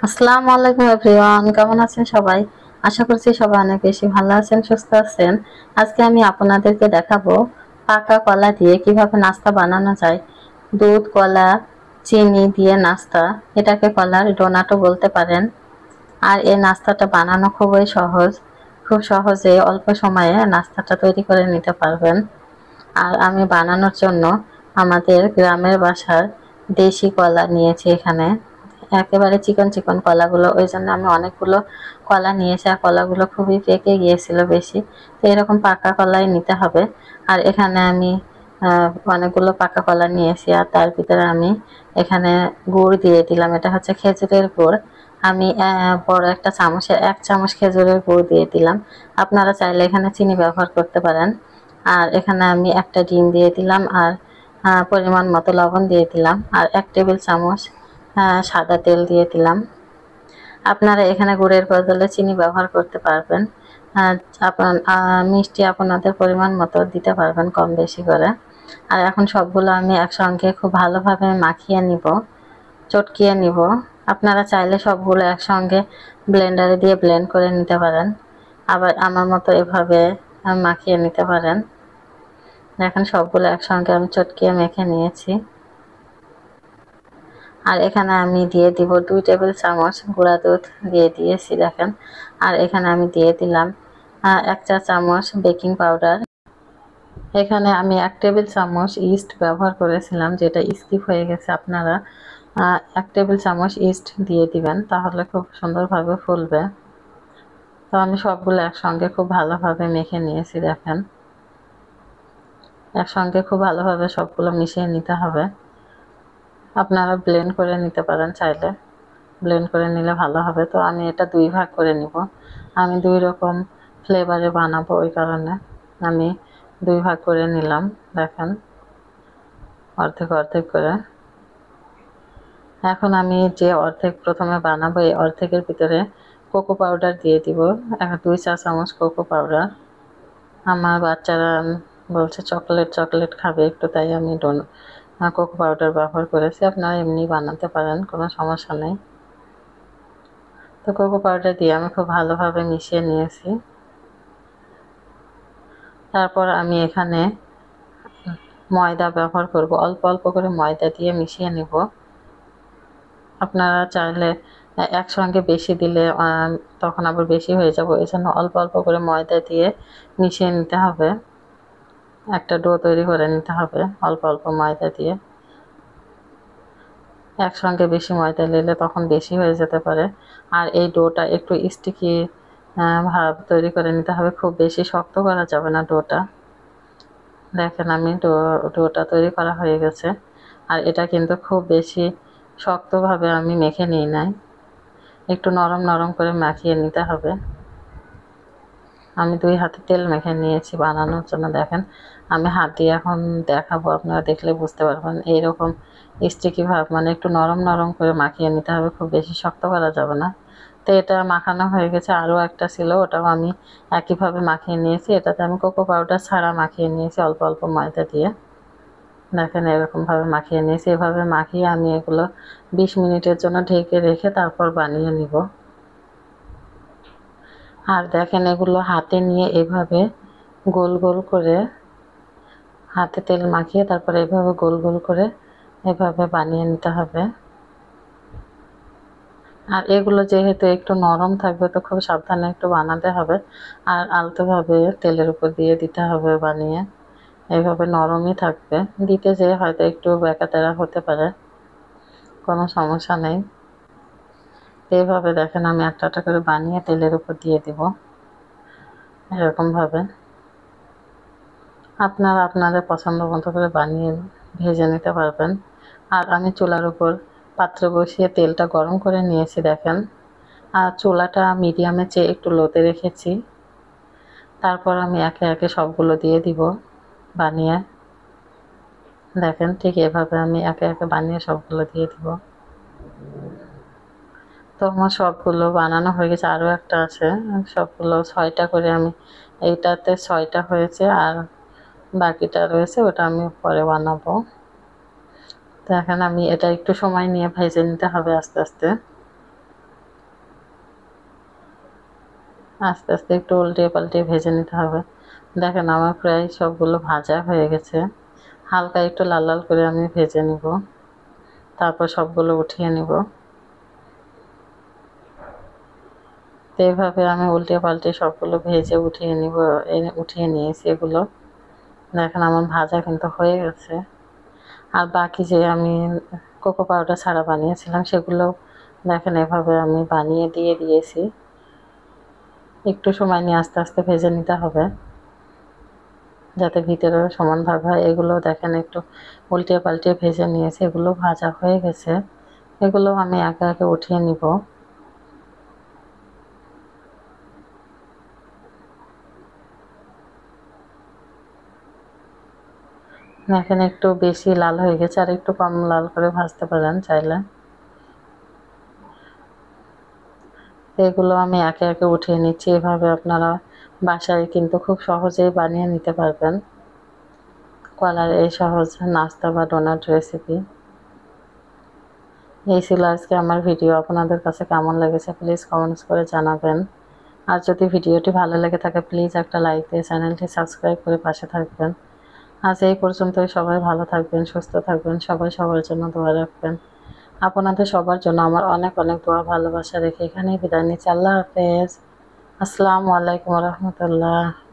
আসসালামু আলাইকুম এভরিওয়ান, কেমন আছেন সবাই? আশা করছি সবাই অনেক বেশি ভালো আছেন, সুস্থ আছেন। আজকে আমি আপনাদেরকে দেখাবো পাকা কলা দিয়ে কিভাবে নাস্তা বানানো যায়। দুধ, কলা, চিনি দিয়ে নাস্তা, এটাকে কলার ডোনাটও বলতে পারেন। আর এই নাস্তাটা বানানো খুবই সহজ, খুব সহজে অল্প সময়ে নাস্তাটা তৈরি করে নিতে পারবেন। আর আমি বানানোর জন্য আমাদের গ্রামের বাসার দেশি কলা নিয়েছি এখানে, একেবারে চিকন চিকন কলাগুলো, ওই জন্য আমি অনেকগুলো কলা নিয়েছি। আর কলাগুলো খুবই পেকে গিয়েছিল বেশি, তো এরকম পাকা কলাই নিতে হবে। আর এখানে আমি অনেকগুলো পাকা কলা নিয়েছি, আর তার ভিতরে আমি এখানে গুড় দিয়ে দিলাম। এটা হচ্ছে খেজুরের গুড়। আমি বড় একটা চামচে 1 চামচ খেজুরের গুড় দিয়ে দিলাম। আপনারা চাইলে এখানে চিনি ব্যবহার করতে পারেন। আর এখানে আমি একটা ডিম দিয়ে দিলাম, আর পরিমাণ মতো লবণ দিয়ে দিলাম, আর 1 টেবিল চামচ সাদা তেল দিয়ে দিলাম। আপনারা এখানে গুড়ের বদলে চিনি ব্যবহার করতে পারবেন। মিষ্টি আপনাদের পরিমাণ মতো দিতে পারবেন, কম বেশি করে। আর এখন সবগুলো আমি একসঙ্গে খুব ভালোভাবে মাখিয়ে নিব, চটকিয়ে নিব। আপনারা চাইলে সবগুলো একসঙ্গে ব্লেন্ডারে দিয়ে ব্লেন্ড করে নিতে পারেন, আবার আমার মতো এভাবে মাখিয়ে নিতে পারেন। দেখেন সবগুলো একসঙ্গে আমি চটকিয়ে মেখে নিয়েছি। আর এখানে আমি দিয়ে দিব 2 টেবিল চামচ গুঁড়া দুধ দিয়ে দিয়েছি, দেখেন। আর এখানে আমি দিয়ে দিলাম 1 চা চামচ বেকিং পাউডার। এখানে আমি 1 টেবিল চামচ ইস্ট ব্যবহার করেছিলাম, যেটা স্কিপ হয়ে গেছে। আপনারা 1 টেবিল চামচ ইস্ট দিয়ে দিবেন, তাহলে খুব সুন্দরভাবে ফুলবে। তো আমি সবগুলো একসঙ্গে খুব ভালোভাবে মেখে নিয়েছি, দেখেন। একসঙ্গে খুব ভালোভাবে সবগুলো মিশিয়ে নিতে হবে। আপনারা ব্লেন্ড করে নিতে পারেন, চাইলে ব্লেন্ড করে নিলে ভালো হবে। তো আমি এটা 2 ভাগ করে নিব, আমি 2 রকম ফ্লেভারে বানাবো, ওই কারণে আমি 2 ভাগ করে নিলাম। দেখেন, অর্ধেক অর্ধেক করে। এখন আমি যে অর্ধেক প্রথমে বানাবো, এই অর্ধেকের ভিতরে কোকো পাউডার দিয়ে দিব, 2 চা চামচ কোকো পাউডার। আমার বাচ্চারা বলছে চকলেট চকলেট খাবে একটু, তাই আমি কোকো পাউডার ব্যবহার করেছি। আপনারা এমনি বানাতে পারেন, কোনো সমস্যা নেই। তো কোকো পাউডার দিয়ে আমি খুব ভালোভাবে মিশিয়ে নিয়েছি। তারপর আমি এখানে ময়দা ব্যবহার করব, অল্প অল্প করে ময়দা দিয়ে মিশিয়ে নিব। আপনারা চাইলে একসঙ্গে বেশি দিলে তখন আবার বেশি হয়ে যাবে, এই জন্য অল্প অল্প করে ময়দা দিয়ে মিশিয়ে নিতে হবে। একটা ডো তৈরি করে নিতে হবে অল্প অল্প ময়দা দিয়ে। একসঙ্গে বেশি ময়দা নিলে তখন বেশি হয়ে যেতে পারে। আর এই ডোটা একটু স্টিকি ভাব তৈরি করে নিতে হবে, খুব বেশি শক্ত করা যাবে না ডোটা। দেখেন, আমি ডোটা তৈরি করা হয়ে গেছে। আর এটা কিন্তু খুব বেশি শক্তভাবে আমি মেখে নিই নাই, একটু নরম নরম করে মাখিয়ে নিতে হবে। আমি 2 হাতে তেল মেখে নিয়েছি বানানোর জন্য। দেখেন, আমি হাত দিয়ে এখন দেখাবো, আপনারা দেখলে বুঝতে পারবেন। এইরকম স্টিকি ভাব, মানে একটু নরম নরম করে মাখিয়ে নিতে হবে, খুব বেশি শক্ত করা যাবে না। তো এটা মাখানো হয়ে গেছে। আরও একটা ছিল, ওটাও আমি একইভাবে মাখিয়ে নিয়েছি। এটাতে আমি কোকো পাউডার ছাড়া মাখিয়ে নিয়েছি, অল্প অল্প ময়দা দিয়ে। দেখেন, এরকমভাবে মাখিয়ে নিয়েছি। এভাবে মাখিয়ে আমি এগুলো 20 মিনিটের জন্য ঢেকে রেখে তারপর বানিয়ে নিব। আর দেখেন, এগুলো হাতে নিয়ে এভাবে গোল গোল করে, হাতে তেল মাখিয়ে তারপরে এভাবে গোল গোল করে এভাবে বানিয়ে নিতে হবে। আর এগুলো যেহেতু একটু নরম থাকবে, তো খুব সাবধানে একটু বানাতে হবে। আর আলতোভাবে তেলের উপর দিয়ে দিতে হবে বানিয়ে, এইভাবে নরমই থাকবে। দিতে যেয়ে হয়তো একটু ব্যাকাতেরা হতে পারে, কোনো সমস্যা নেই। এইভাবে দেখেন, আমি একটা একটা করে বানিয়ে তেলের উপর দিয়ে দিব, এরকমভাবে। আপনারা আপনাদের পছন্দ মতো করে বানিয়ে ভেজে নিতে পারবেন। আর আমি চুলার উপর পাত্র বসিয়ে তেলটা গরম করে নিয়েছি, দেখেন। আর চুলাটা মিডিয়ামে চেয়ে একটু লোতে রেখেছি। তারপর আমি একে একে সবগুলো দিয়ে দিব বানিয়ে। দেখেন, ঠিক এভাবে আমি একে একে বানিয়ে সবগুলো দিয়ে দিব। তো আমার সবগুলো বানানো হয়ে গেছে, আরও একটা আছে। সবগুলো 6টা করে, আমি এইটাতে 6টা হয়েছে, আর বাকিটা রয়েছে, ওটা আমি পরে বানাবো। তো এখন আমি এটা একটু সময় নিয়ে ভেজে নিতে হবে আস্তে আস্তে। আস্তে আস্তে একটু উল্টে পাল্টে ভেজে নিতে হবে। দেখেন আমার প্রায় সবগুলো ভাজা হয়ে গেছে। হালকা একটু লাল লাল করে আমি ভেজে নিব, তারপর সবগুলো উঠিয়ে নিব। তো এইভাবে আমি উল্টে পাল্টে সবগুলো ভেজে উঠিয়ে নিব। উঠিয়ে নিয়েছি এগুলো। দেখেন আমার ভাজা কিন্তু হয়ে গেছে। আর বাকি যে আমি কোকো পাউডার ছাড়া বানিয়েছিলাম সেগুলো দেখেন এভাবে আমি বানিয়ে দিয়ে দিয়েছি। একটু সময় নিয়ে আস্তে আস্তে ভেজে নিতে হবে যাতে ভিতরে সমান ভাগ হয়। এগুলো দেখেন একটু উল্টে পাল্টে ভেজে নিয়েছি, এগুলো ভাজা হয়ে গেছে। এগুলো আমি একে একে উঠিয়ে নিব। দেখেন একটু বেশি লাল হয়ে গেছে, আর একটু কম লাল করে ভাজতে পারেন চাইলে। এগুলো আমি একে একে উঠিয়ে নিচ্ছি। এভাবে আপনারা বাসায় কিন্তু খুব সহজেই বানিয়ে নিতে পারবেন কলার এই সহজ নাস্তা বা ডোনাট রেসিপি। এই ছিল আজকে আমার ভিডিও। আপনাদের কাছে কেমন লেগেছে প্লিজ কমেন্টস করে জানাবেন। আর যদি ভিডিওটি ভালো লেগে থাকে প্লিজ একটা লাইক দিয়ে চ্যানেলটি সাবস্ক্রাইব করে পাশে থাকবেন। আজ এই পর্যন্তই। সবাই ভালো থাকবেন, সুস্থ থাকবেন, সবাই সবার জন্য দোয়া রাখবেন। আপনাদের সবার জন্য আমার অনেক অনেক দোয়া ভালোবাসা রেখে এখানেই বিদায় নিচ্ছি। আল্লাহ হাফেজ। আসসালামু আলাইকুম রহমতুল্লাহ।